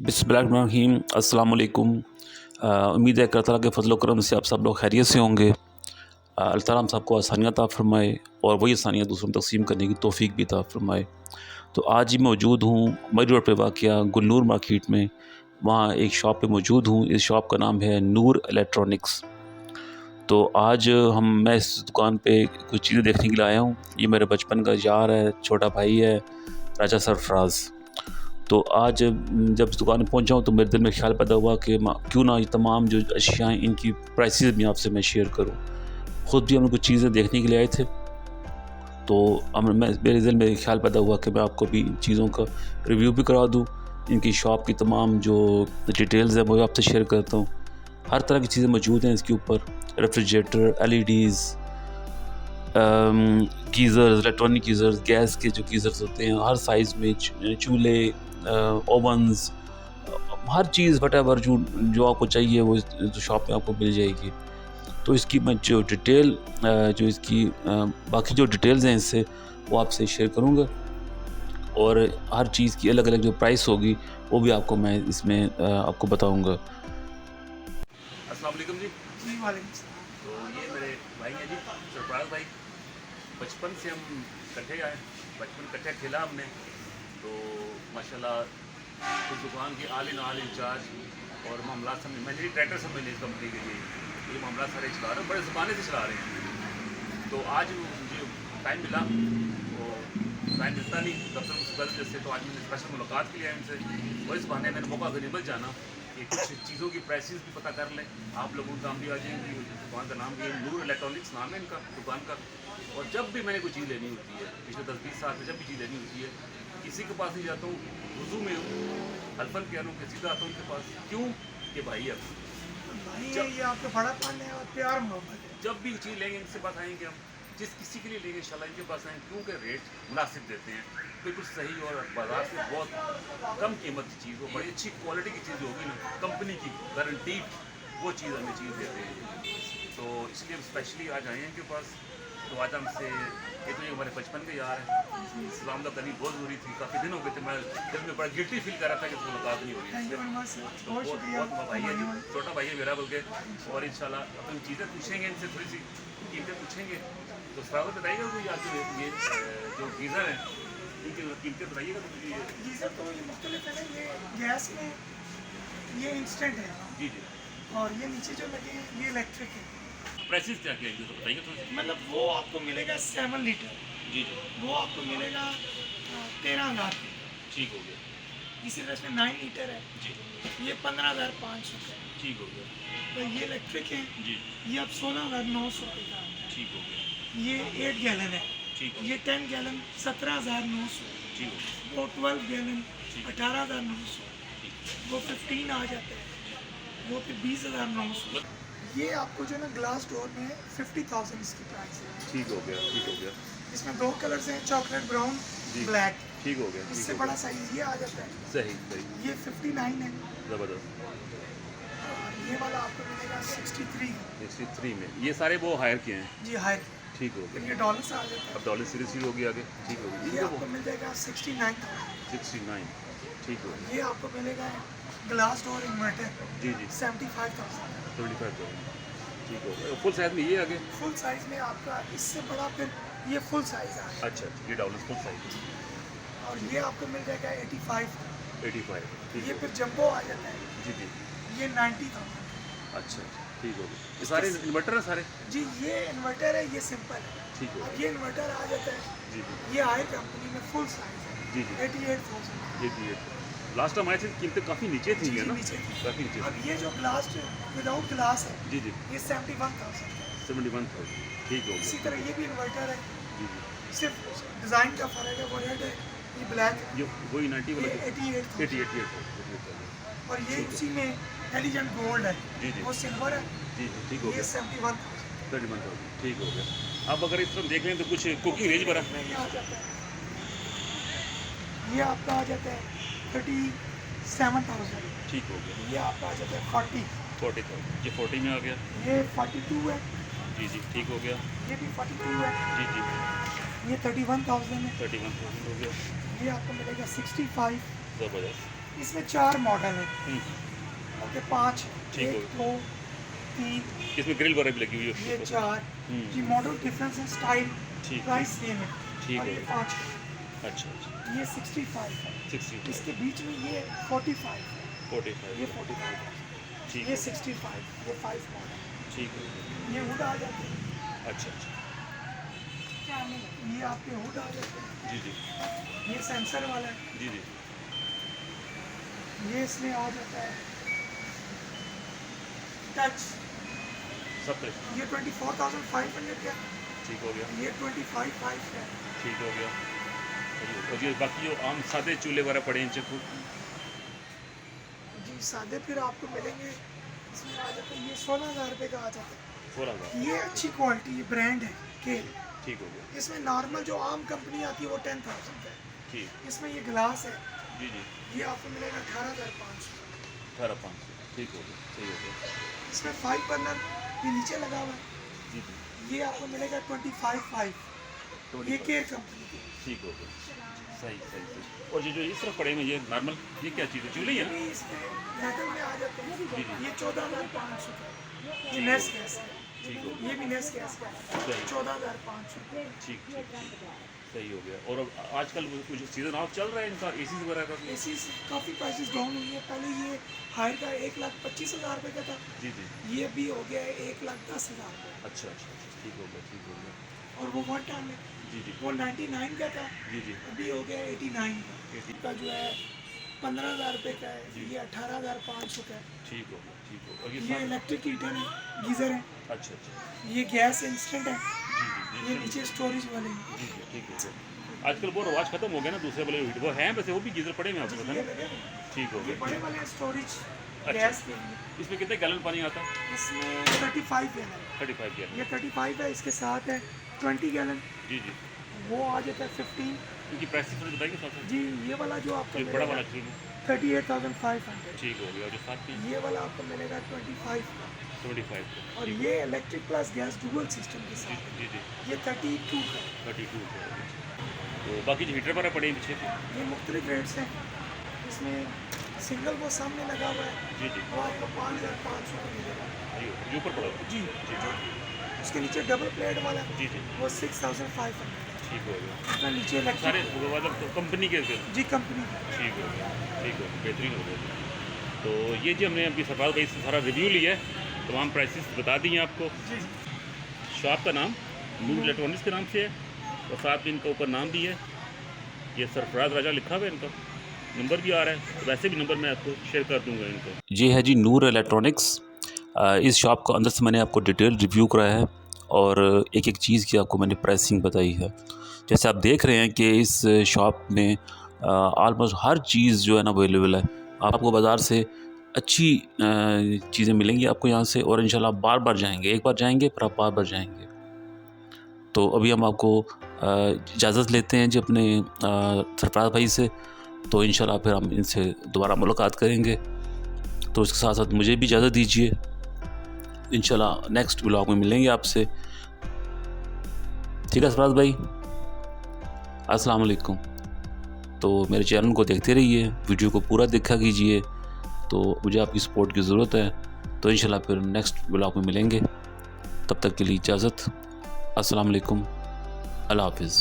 बिस्मिल्लाहिर्रहमानिर्रहीम। अस्सलाम वालेकुम। उम्मीद है अल्लाह ताला के फजल करम से आप सब लोग खैरियत से होंगे। अल्लाह ताला हम सबको आसानियाँ अता फ़रमाए और वही आसानियाँ दूसरों में तक़सीम करने की तौफ़ीक भी अता फ़रमाए। तो आज ही मौजूद हूँ मरी रोड पे वाक़िया गुलनूर मार्केट में, वहाँ एक शॉप पे मौजूद हूँ। इस शॉप का नाम है नूर इलेक्ट्रॉनिक्स। तो आज मैं इस दुकान पे कुछ चीज़ें देखने के लिए आया हूँ। ये मेरे बचपन का यार है, छोटा भाई है, राजा सरफ़राज़। तो आज जब इस दुकान में पहुंचा हूं तो मेरे दिल में ख्याल पैदा हुआ कि क्यों ना ये तमाम जो अशिया हैं इनकी प्राइसेस भी आपसे मैं शेयर करूं। ख़ुद भी हम कुछ चीज़ें देखने के लिए आए थे, तो मेरे दिल में ख्याल पैदा हुआ कि मैं आपको भी इन चीज़ों का रिव्यू भी करा दूं। इनकी शॉप की तमाम जो डिटेल्स हैं वो आपसे शेयर करता हूँ। हर तरह की चीज़ें मौजूद हैं इसके ऊपर, refrigerator, LEDs, geysers, electronic geysers, gas के जो गीज़र्स होते हैं हर साइज़ में, चूल्हे, ओवन्स, हर चीज़ वटेवर जो आपको चाहिए वो इस शॉप में आपको मिल जाएगी। तो इसकी मैं जो डिटेल जो इसकी बाकी जो डिटेल्स हैं इससे वो आपसे शेयर करूँगा, और हर चीज़ की अलग अलग जो प्राइस होगी वो भी आपको मैं इसमें आपको बताऊँगा। अस्सलाम वालेकुम जी। जी वालेकुम सलाम। तो ये मेरे भाई हैं जी, सरफराज भाई। बचपन से हम इकट्ठे आए, बचपन इकट्ठे खेला हमने। तो माशाल्लाह उस दुकान के ऑल इंचार्ज और मामला सब मैंने डायरेक्टर सब मिले इस कंपनी के लिए। ये मामला सारे चला रहे हैं, बड़े ज़माने से चला रहे हैं। तो आज मुझे टाइम मिला, तो टाइम मिलता नहीं दफ्तर मुस्तकिल जैसे, तो आज मैंने स्पेशल मुलाकात की है इनसे। और इस बहाने मैंने मौका गनीमत जाना कि कुछ चीज़ों की प्राइसेस भी पता कर लें, आप लोगों का नाम भी आ जाएंगी। दुकान का नाम भी है नूर इलेक्ट्रॉनिक्स, नाम है इनका दुकान का। और जब भी मैंने कोई चीज़ लेनी होती है, पिछले 10-20 साल से जब भी चीज़ लेनी होती है, किसी के पास नहीं जाता हूँ, वुज़ू में हूँ, हल्फन कह रहा हूँ कि सीधा आता हूँ उनके पास। क्यों कि भाई अब भाई ये आपका बड़ा पान है और प्यार मोहब्बत है। जब भी चीज़ लेंगे इनसे पास आएंगे हम, जिस किसी के लिए लेंगे इंशाल्लाह इनके पास आएंगे, क्योंकि रेट मुनासिब देते हैं, बिल्कुल सही, और बाज़ार से बहुत कम कीमत की चीज़ हो, बड़ी अच्छी क्वालिटी की चीज़ होगी ना, कंपनी की गारंटीड, वो चीज़ हमें चीज़ देते हैं। तो इसलिए स्पेशली आज आए हैं इनके पास। तो आज हमसे एक तो ये हमारे बचपन के यार हैं, सलाम करनी बहुत ज़रूरी थी, काफ़ी दिन हो गए थे, मैं दिल में बड़ा गिल्टी फील कर रहा था कि मुलाकात नहीं हो रही है। Thank you very much sir, तो बहुत बहुत शुक्रिया। बहुत भाई है, छोटा भाई है मेरा बल्कि। और इंशाल्लाह अपन चीज़ें पूछेंगे इनसे, थोड़ी सी कीमतें पूछेंगे। तो सरावत बताइएगा कोई आज ये जो गीज़र हैं इनकी कीमतें बताइएगा। तो गीज़र तो ये मुख्तलिफ है ना, ये गैस में ये इंस्टेंट है, जी जी, और ये नीचे जो लगे हैं ये इलेक्ट्रिक है। प्राइसेस क्या क्या है तो बताइए थोड़ी सी। मतलब वो आपको मिलेगा 7 लीटर, जी जी, वो आपको मिलेगा 13,000 की। ठीक हो गया। इसी तरह इसमें 9 लीटर है, जी, ये 15,500 का है। ठीक हो गया। तो ये इलेक्ट्रिक है, जी, ये अब 16,900 रुपये का आता है। ठीक हो गया। ये 8 गैलन है, ठीक हो ये 10 गैलन 17,900, ठीक हो गया। वो 12 गैलन ठीक। 18,900, ठीक वो 15 आ जाता है, वो फिर 20,900। ये आपको जो है ना ग्लास डोर में 50,000 इसकी प्राइस है। ठीक हो गया। ठीक हो गया। इसमें 2 कलर्स हैं, चॉकलेट ब्राउन, जी। ब्लैक। ठीक हो गया। इससे बड़ा साइज ये आ जाता है, सही सही, ये 59 है। ज़बरदस्त। और ये वाला आपको मिलेगा 63 है। 63 में ये सारे वो हायर किए हैं। जी हाई, ठीक हो फिर गया। ये डॉलर से आ जाता अब डॉलर सीरीज शुरू होगी आगे। ठीक हो है, गया। ये आपको मिल जाएगा 69,000। 69, ठीक हो गया। ये आपको मिलेगा ग्लास डोर इन्वर्टर जी जी, 75,000। 75,000, ठीक हो गया। फुल साइज में ये आगे। फुल साइज में आपका इससे बड़ा फिर ये फुल साइज आ गया, अच्छा, ये डॉलर फुल साइज और ये आपको मिल जाएगा 85। 85, ठीक ये हो फिर गया। जंबो आ जाता है, जी जी, ये 90,000। अच्छा, ठीक हो गया। ये सारे इन्वर्टर है सारे। जी ये इन्वर्टर है, ये सिंपल है। ठीक हो अब गया। ये इन्वर्टर आ जाता है, जी जी, ये हाई कंपनी में फुल साइज है, जी जी, 88,000। ये लास्ट टाइम आए थे कीमतें काफ़ी नीचे थी, जी है ना, नीचे थी। काफ़ी नीचे अब थी। ये जो ग्लास विदाउट ग्लास है, जी जी, ये 71,000 का है। 71,000, ठीक हो इसी गया। तरह ये भी इन्वर्टर है, जी जी, सिर्फ डिज़ाइन का फ़र्क है, वो रेड है, ये ब्लैक है, ये वही 90 ये वाला 88,000। 88,000। और ये उसी में एलिजेंट गोल्ड है, जी जी, वो सिल्वर है, जी जी, ठीक हो ये गया। 71,000। 31,000, ठीक हो गया। अब अगर इस तरफ देख लें तो कुछ कुकिंग रेंज बड़ा। में ये आ जाता है, ये आपका आ जाता है 37,000। ठीक हो गया। ये आपका आ जाता है 40, 40,000, ये 40 में आ गया। ये 42 है, जी जी, ठीक हो गया। ये भी 42 है, जी जी, ये 31,000 है, 31,000 हो गया। ये आपको मिलेगा 65, ज़बरदस्त, इसमें 4 मॉडल है, ओके 5 ठीक 1 2 3 इसमें ग्रिल वगैरह भी लगी हुई है ये 4 जी मॉडल डिफरेंस है, स्टाइल ठीक प्राइस सेम है। ठीक और है। ये 5 अच्छा अच्छा ये 65 है, 65 इसके बीच में ये 45 है, 45 ये 45 है, ठीक ये है 65 ये 5 मॉडल, ठीक है ये हुड आ जाते हैं, अच्छा अच्छा ये आपके हुड आ जाते हैं, जी जी ये सेंसर वाला है, जी जी ये इसमें आ जाता है टच, सब तरह ये 24,500 का, ठीक हो गया ये 25,500 का। ठीक हो गया और ये बाकी जो आम सादे चूल्हे वगैरह पड़े हैं इनसे जी सादे फिर आपको मिलेंगे, इसमें आ जाता है ये 16,000 रुपये का आ जाता है। 16,000 ये अच्छी क्वालिटी ये ब्रांड है के, ठीक हो गया इसमें नॉर्मल जो आम कंपनी आती है वो 10,000 का है, ठीक इसमें ये ग्लास है, जी जी ये आपको मिलेगा 18,500। 18,500 ठीक हो गया सही हो गया इसमें 5 बर्नर ये नीचे लगा हुआ है, जी जी ये आपको मिलेगा 25,500, ये केयर कंपनी की। ठीक हो गया सही सही सही और ये जो इस तरफ पड़े हुए ये नॉर्मल ये क्या चीज़ है चूल्हे ही है ना ये इसमें मेटल में आ जाते हैं, जी। ये 14,500 का, ये नेस गैस है, ठीक हो ये भी नेस गैस का सही। 14,500। ठीक ठीक ठीक सही हो गया और अब आजकल वो कुछ सीजन ऑफ चल रहा है इनका एसी वगैरह का एसी काफ़ी प्राइसेस डाउन हुई है, पहले ये हायर का 1,25,000 रुपये का था, जी जी ये भी हो गया है 1,10,000 रुपये, अच्छा अच्छा अच्छा ठीक हो गया और वो वन टाइम है जी जी वो 99 का था, जी जी अभी हो गया 89 का, इसका जो है 15,000 रुपये का है, ये 18,500 का है। ठीक हो गया ठीक हो और ये ये सारे इलेक्ट्रिक हीटर है, गीज़र है, अच्छा अच्छा ये गैस इंस्टेंट है, जी जी ये नीचे स्टोरेज वाले हैं, जी जी ठीक हो गया आजकल वो रवाज खत्म हो गया ना दूसरे वाले हीट वो हैं वैसे वो भी गीजर पड़े हुए हैं आपको पता ये है लगे हुए हैं। ठीक हो ये गया बड़े वाले स्टोरेज अच्छा। गैस के लिए, इसमें कितने गैलन पानी आता है इसमें 35 गैलन, 35 गैलन ये 35 है, इसके साथ है 20 गैलन, जी जी वो आ जाता है 15 इनकी प्राइस थोड़ी बताएंगे साथ जी, ये वाला जो आपको एक बड़ा वाला मिलेगा शुरू 38,500, ठीक हो गया और जो साथ में ये वाला आपको मिलेगा 25 का, 25 और ये electric plus gas dual system के साथ है, जी जी ये 32 का, 32 तो बाकी जो हीटर वगैरह पड़े हैं पीछे ये मुख्तलिफ रेट्स हैं, इसमें सिंगल वो सामने लगा हुआ है, जी जी वो आपको 5,500 का मिलेगा ये ऊपर पड़ा हुआ है। जी, जी जो उसके नीचे डबल प्लेट वाला है, जी जी वो 6,500 ठीक हो गया उसका नीचे सारे इलेक्ट्रिक वो मतलब तो कंपनी के थे। जी कंपनी का। ठीक हो गया बेहतरीन हो गया तो ये जी हमने अभी सरफराज भाई से सारा रिव्यू लिया है तमाम प्राइसेस बता दी हैं आपको जी शॉप का नाम नूर इलेक्ट्रॉनिक्स के नाम से है और साथ में इनका ऊपर नाम भी है ये सरफराज राजा लिखा हुआ है इनका नंबर भी आ रहा है तो वैसे भी नंबर मैं आपको शेयर कर दूंगा इनको ये है जी नूर इलेक्ट्रॉनिक्स इस शॉप को अंदर से मैंने आपको डिटेल रिव्यू कराया है और एक एक चीज़ की आपको मैंने प्राइसिंग बताई है जैसे आप देख रहे हैं कि इस शॉप में ऑलमोस्ट हर चीज़ जो है ना अवेलेबल है आपको बाज़ार से अच्छी चीज़ें मिलेंगी आपको यहाँ से और इंशाल्लाह आप बार बार जाएंगे एक बार जाएंगे फिर आप बार बार जाएंगे तो अभी हम आपको इजाज़त लेते हैं जी अपने सरफराज भाई से तो इंशाल्लाह फिर हम इनसे दोबारा मुलाकात करेंगे तो उसके साथ साथ मुझे भी इजाज़त दीजिए इंशाल्लाह नेक्स्ट व्लॉग में मिलेंगे आपसे ठीक है सरफराज भाई अस्सलाम वालेकुम तो मेरे चैनल को देखते रहिए वीडियो को पूरा देखा कीजिए तो मुझे आपकी सपोर्ट की ज़रूरत है तो इंशाल्लाह फिर नेक्स्ट व्लॉग में मिलेंगे तब तक के लिए इजाज़त अस्सलाम वालेकुम अल्लाह हाफिज़